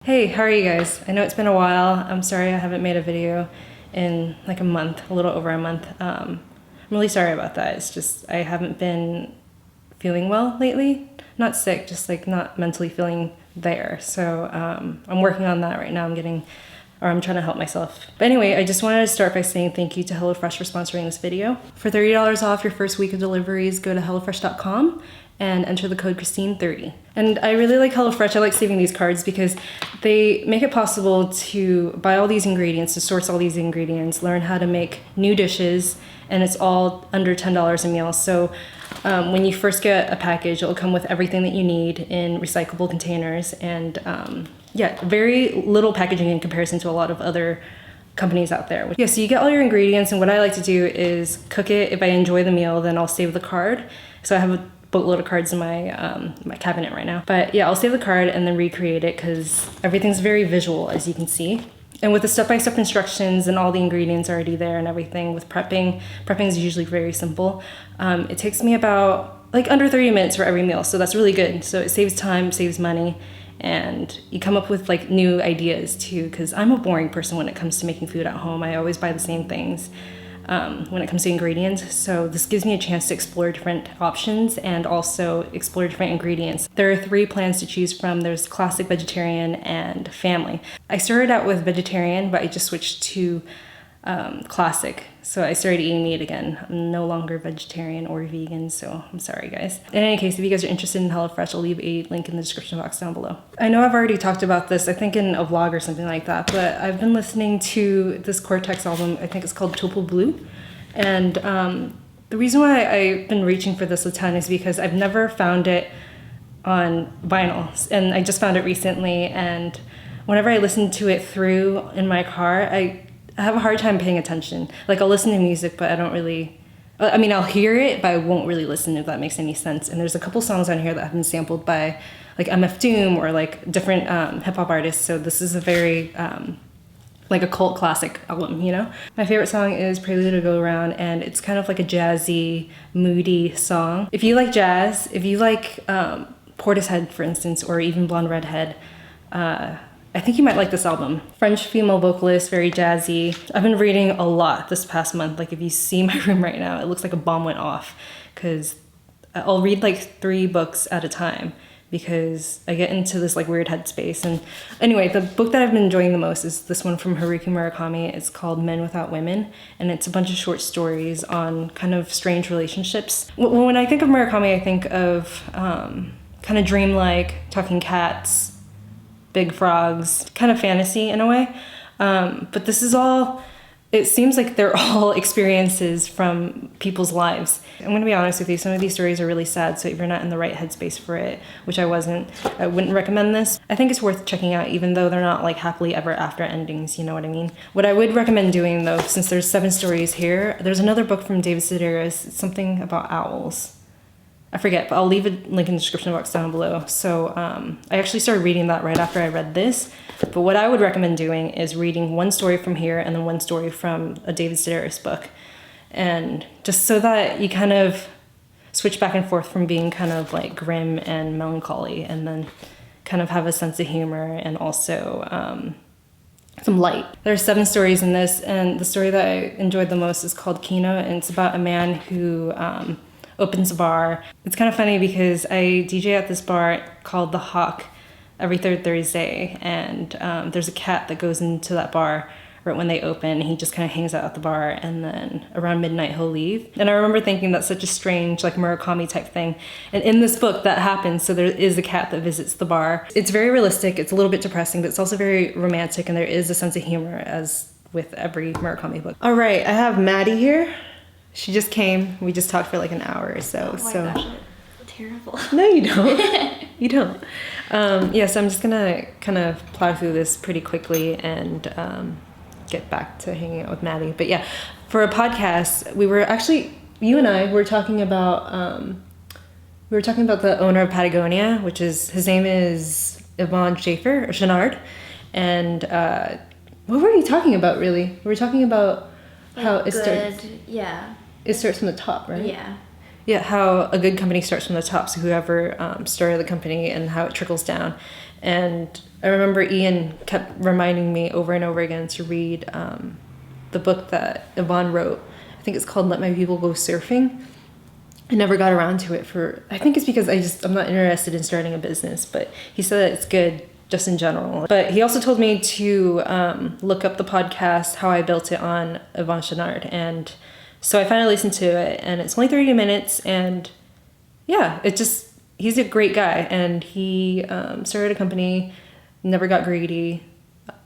Hey, how are you guys? I know it's been a while. I'm sorry I haven't made a video in like a month, a little over a month. I'm really sorry about that. It's just I haven't been feeling well lately. Not sick, just like not mentally feeling there. So I'm working on that right now. I'm trying to help myself. But anyway, I just wanted to start by saying thank you to HelloFresh for sponsoring this video. For $30 off your first week of deliveries, go to hellofresh.com and enter the code chrissstttiiine30. And I really like HelloFresh. I like saving these cards because they make it possible to buy all these ingredients, to source all these ingredients, learn how to make new dishes, and it's all under $10 a meal. So when you first get a package, it'll come with everything that you need in recyclable containers, and yeah, very little packaging in comparison to a lot of other companies out there. Yeah, so you get all your ingredients, and what I like to do is cook it. If I enjoy the meal, then I'll save the card. So I have a boatload of cards in my my cabinet right now. But yeah, I'll save the card and then recreate it because everything's very visual, as you can see. And with the step-by-step instructions and all the ingredients already there and everything, with prepping is usually very simple. It takes me about like under 30 minutes for every meal, so that's really good. So it saves time, saves money, and you come up with like new ideas too, because I'm a boring person when it comes to making food at home. I always buy the same things when it comes to ingredients. So this gives me a chance to explore different options and also explore different ingredients. There are 3 plans to choose from. There's classic, vegetarian, and family. I started out with vegetarian, but I just switched to classic. So I started eating meat again. I'm no longer vegetarian or vegan, so I'm sorry guys. In any case, if you guys are interested in HelloFresh, I'll leave a link in the description box down below. I know I've already talked about this, I think in a vlog or something like that, but I've been listening to this Cortex album. I think it's called Troupeau, Bleu. And the reason why I've been reaching for this a ton is because I've never found it on vinyl, and I just found it recently, and whenever I listen to it through in my car, I have a hard time paying attention. Like I'll listen to music, but I don't really, I mean, I'll hear it, but I won't really listen, if that makes any sense. And there's a couple songs on here that have been sampled by like MF Doom or like different hip hop artists. So this is a very, like a cult classic album, you know? My favorite song is Prelude to Go Around, and it's kind of like a jazzy, moody song. If you like jazz, if you like Portishead, for instance, or even Blonde Redhead, I think you might like this album. French female vocalist, very jazzy. I've been reading a lot this past month. Like if you see my room right now, it looks like a bomb went off because I'll read like 3 books at a time because I get into this like weird headspace. And anyway, the book that I've been enjoying the most is this one from Haruki Murakami. It's called Men Without Women, and it's a bunch of short stories on kind of strange relationships. When I think of Murakami, I think of kind of dreamlike, talking cats, big frogs, kind of fantasy in a way. But this is all, it seems like they're all experiences from people's lives. I'm gonna be honest with you, some of these stories are really sad, so if you're not in the right headspace for it, which I wasn't, I wouldn't recommend this. I think it's worth checking out, even though they're not like happily ever after endings, you know what I mean? What I would recommend doing though, since there's 7 stories here, there's another book from David Sedaris, it's something about owls. I forget, but I'll leave a link in the description box down below. So I actually started reading that right after I read this. But what I would recommend doing is reading 1 story from here and then 1 story from a David Sedaris book. And just so that you kind of switch back and forth from being kind of like grim and melancholy, and then kind of have a sense of humor and also some light. There's 7 stories in this, and the story that I enjoyed the most is called Kino, and it's about a man who opens a bar. It's kind of funny because I DJ at this bar called The Hawk every 3rd Thursday, and there's a cat that goes into that bar right when they open. He just kind of hangs out at the bar, and then around midnight he'll leave. And I remember thinking that's such a strange like Murakami type thing, and in this book that happens. So there is a cat that visits the bar. It's very realistic, it's a little bit depressing, but it's also very romantic, and there is a sense of humor as with every Murakami book. All right, I have Maddie here. She just came. We just talked for like an hour or so. Oh my gosh, I feel terrible. No, you don't. You don't. Yeah, so I'm just gonna kind of plow through this pretty quickly and get back to hanging out with Maddie. But yeah, for a podcast, we were actually, you and I were talking about the owner of Patagonia, which is, his name is Yvon Chouinard. And what were we talking about really? We were talking about how it starts. Yeah. It starts from the top, right? Yeah. Yeah, how a good company starts from the top, so whoever started the company, and how it trickles down. And I remember Ian kept reminding me over and over again to read the book that Yvonne wrote. I think it's called Let My People Go Surfing. I never got around to it I think it's because I'm not interested in starting a business, but he said that it's good just in general. But he also told me to look up the podcast, How I Built It on Yvonne Chouinard. And so I finally listened to it, and it's only 30 minutes, and yeah, he's a great guy, and he started a company, never got greedy,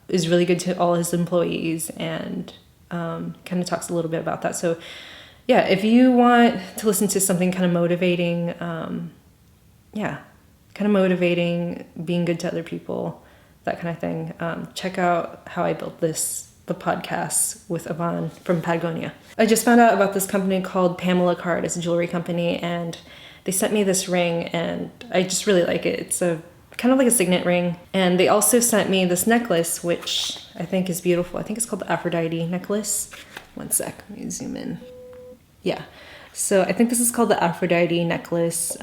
is really good to all his employees, and kind of talks a little bit about that. So yeah, if you want to listen to something kind of motivating, being good to other people, that kind of thing, check out How I Built the podcast with Yvonne from Patagonia. I just found out about this company called Pamela Card. It's a jewelry company, and they sent me this ring, and I just really like it. It's a kind of like a signet ring. And they also sent me this necklace, which I think is beautiful. I think it's called the Aphrodite necklace. One sec, let me zoom in. Yeah, so I think this is called the Aphrodite necklace.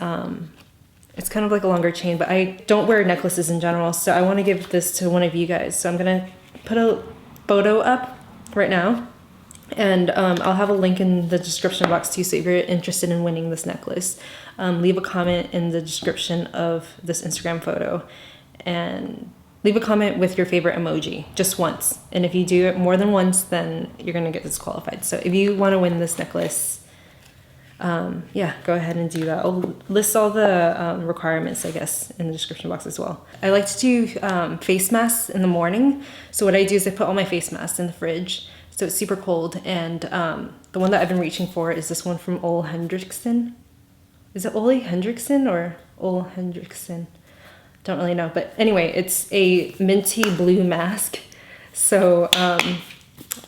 It's kind of like a longer chain, but I don't wear necklaces in general, so I want to give this to one of you guys. So I'm gonna put a photo up right now, and I'll have a link in the description box too, so if you're interested in winning this necklace, leave a comment in the description of this Instagram photo, and leave a comment with your favorite emoji, just once. And if you do it more than once, then you're gonna get disqualified. So if you wanna win this necklace, go ahead and do that. I'll list all the requirements, I guess, in the description box as well. I like to do face masks in the morning. So what I do is I put all my face masks in the fridge, so it's super cold. And the one that I've been reaching for is this one from Ole Henriksen. Is it Ole Henriksen or Ole Henriksen? Don't really know, but anyway, it's a minty blue mask. So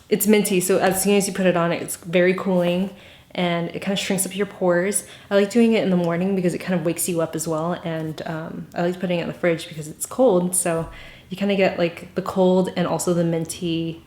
it's minty, so as soon as you put it on, it's very cooling, and it kind of shrinks up your pores. I like doing it in the morning because it kind of wakes you up as well, and I like putting it in the fridge because it's cold, so you kind of get like the cold and also the minty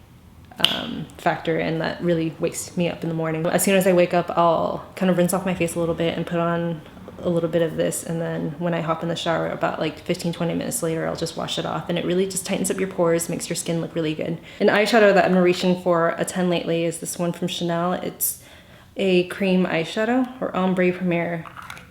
factor, and that really wakes me up in the morning. As soon as I wake up, I'll kind of rinse off my face a little bit and put on a little bit of this, and then when I hop in the shower about like 15-20 minutes later, I'll just wash it off, and it really just tightens up your pores, makes your skin look really good. An eyeshadow that I've been reaching for a 10 lately is this one from Chanel. It's a cream eyeshadow, or ombre premier,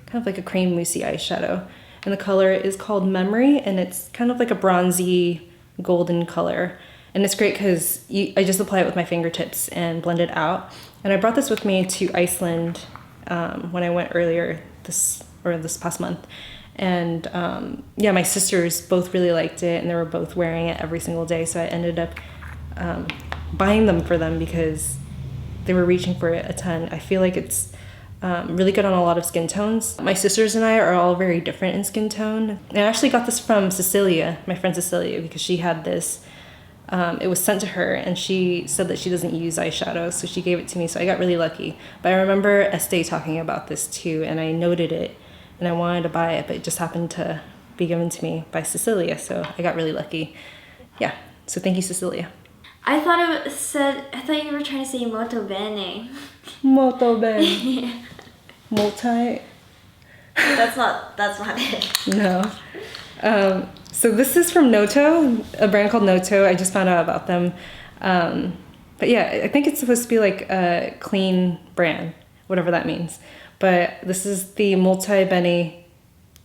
kind of like a cream moussey eyeshadow, and the color is called Memory, and it's kind of like a bronzy golden color, and it's great because I just apply it with my fingertips and blend it out. And I brought this with me to Iceland when I went earlier this past month, and my sisters both really liked it, and they were both wearing it every single day, so I ended up buying them for them because they were reaching for it a ton. I feel like it's really good on a lot of skin tones. My sisters and I are all very different in skin tone. I actually got this from Cecilia, my friend Cecilia, because she had this. It was sent to her, and she said that she doesn't use eyeshadow, so she gave it to me, so I got really lucky. But I remember Estee talking about this too, and I noted it, and I wanted to buy it, but it just happened to be given to me by Cecilia, so I got really lucky. Yeah, so thank you, Cecilia. I thought you were trying to say multi-benne. Multi-benne. Yeah. Multi. That's not it. No. So this is from Noto, a brand called Noto. I just found out about them. But yeah, I think it's supposed to be like a clean brand, whatever that means. But this is the multi-benne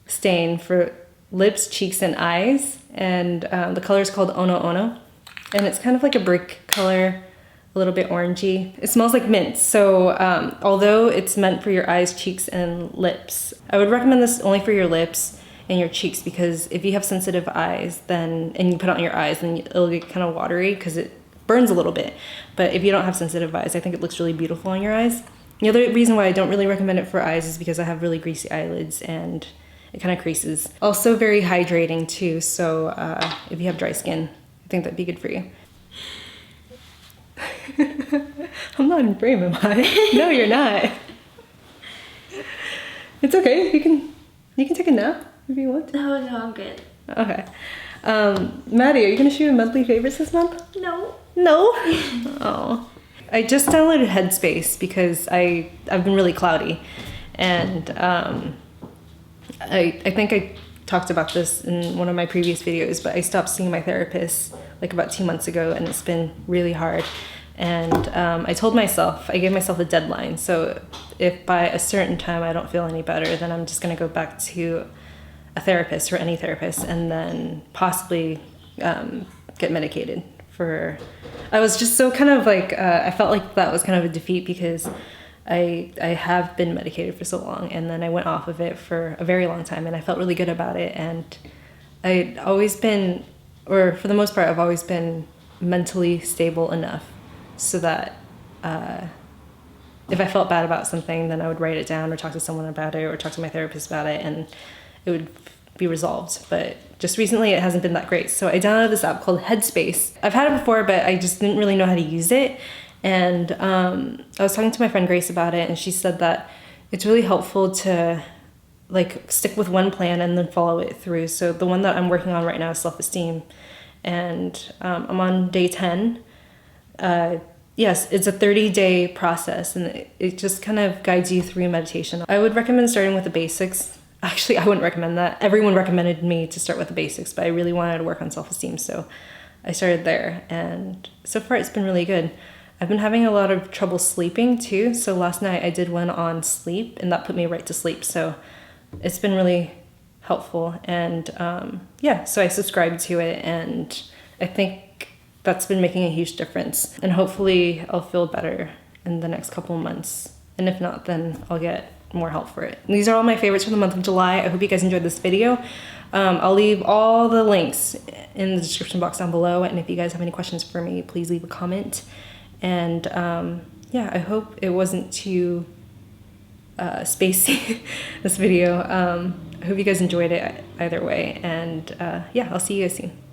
stain for lips, cheeks, and eyes. And the color is called Ono Ono. And it's kind of like a brick color, a little bit orangey. It smells like mint. So although it's meant for your eyes, cheeks, and lips, I would recommend this only for your lips and your cheeks, because if you have sensitive eyes and you put it on your eyes, then it'll get kind of watery because it burns a little bit. But if you don't have sensitive eyes, I think it looks really beautiful on your eyes. The other reason why I don't really recommend it for eyes is because I have really greasy eyelids and it kind of creases. Also very hydrating too, so if you have dry skin, I think that'd be good for you. I'm not in frame, am I? No, you're not. It's okay. You can take a nap if you want. No, I'm good. Okay. Maddie, are you gonna shoot a monthly favorites this month? No. No? Oh. I just downloaded Headspace because I've been really cloudy, and I think I talked about this in one of my previous videos, but I stopped seeing my therapist like about 2 months ago, and it's been really hard. And I told myself, I gave myself a deadline. So if by a certain time I don't feel any better, then I'm just gonna go back to a therapist or any therapist, and then possibly get medicated for. I was just so kind of like, I felt like that was kind of a defeat because I have been medicated for so long, and then I went off of it for a very long time, and I felt really good about it. And I'd always been, or for the most part, I've always been mentally stable enough so that if I felt bad about something, then I would write it down or talk to someone about it or talk to my therapist about it, and it would be resolved. But just recently it hasn't been that great. So I downloaded this app called Headspace. I've had it before, but I just didn't really know how to use it. And I was talking to my friend Grace about it, and she said that it's really helpful to like stick with one plan and then follow it through. So the one that I'm working on right now is self-esteem, and I'm on day 10. Yes, it's a 30-day process, and it just kind of guides you through meditation. I would recommend starting with the basics. Actually, I wouldn't recommend that. Everyone recommended me to start with the basics, but I really wanted to work on self-esteem, so I started there, and so far it's been really good. I've been having a lot of trouble sleeping too, so last night I did one on sleep, and that put me right to sleep, so it's been really helpful. And yeah, so I subscribed to it, and I think that's been making a huge difference, and hopefully I'll feel better in the next couple of months, and if not, then I'll get more help for it. And these are all my favorites for the month of July. I hope you guys enjoyed this video. I'll leave all the links in the description box down below, and if you guys have any questions for me, please leave a comment. And yeah, I hope it wasn't too spacey, this video. I hope you guys enjoyed it either way, and yeah, I'll see you guys soon.